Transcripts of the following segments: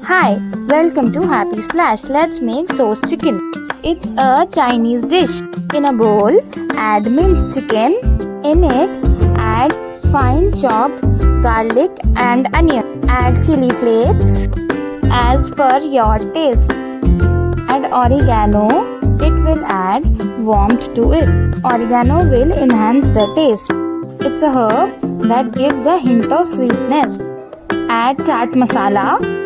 Hi, welcome to Happy Splash. Let's make sauce chicken. It's a Chinese dish. In a bowl, add minced chicken. In it, add fine chopped garlic and onion. Add chili flakes as per your taste. Add oregano. It will add warmth to it. Oregano will enhance the taste. It's a herb that gives a hint of sweetness. Add chaat masala.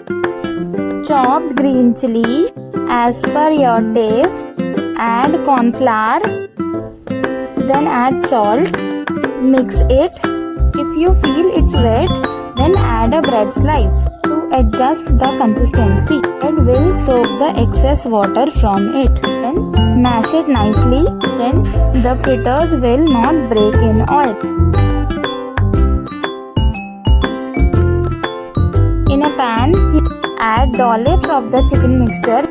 Chopped green chili as per your taste. Add corn flour. Then add salt. Mix it. If you feel it's wet, then add a bread slice to adjust the consistency. It will soak the excess water from it. Then mash it nicely. Then the fritters will not break in oil. In a pan, add dollops of the chicken mixture.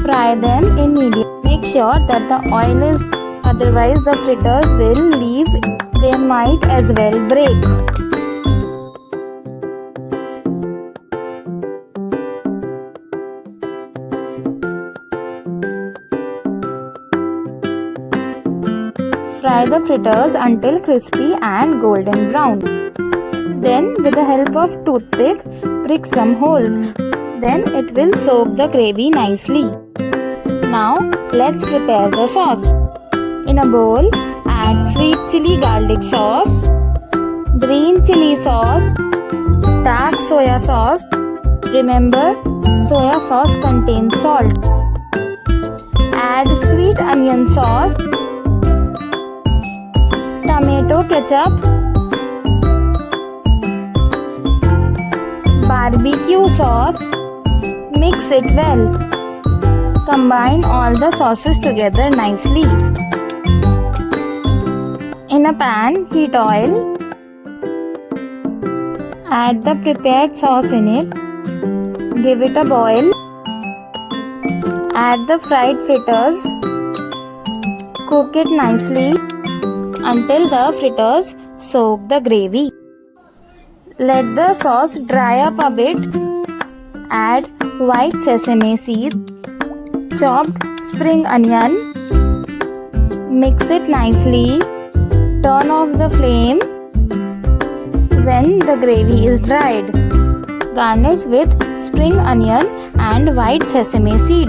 Fry them in medium. Make sure that the oil is, otherwise the fritters will leave. They might as well break. Fry the fritters until crispy and golden brown. Then, with the help of toothpick, prick some holes. Then it will soak the gravy nicely. Now, let's prepare the sauce. In a bowl, add sweet chili garlic sauce, green chili sauce, dark soya sauce. Remember, soya sauce contains salt. Add sweet onion sauce, tomato ketchup, barbecue sauce. Mix it well. Combine all the sauces together nicely. In a pan, heat oil. Add the prepared sauce in it. Give it a boil. Add the fried fritters. Cook it nicely until the fritters soak the gravy. Let the sauce dry up a bit. Add white sesame seeds, chopped spring onion. Mix it nicely. Turn off the flame when the gravy is dried. Garnish with spring onion and white sesame seed.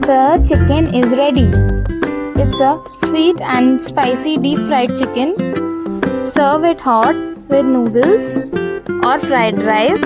The chicken is ready. It's a sweet and spicy deep fried chicken. Serve it hot with noodles or fried rice.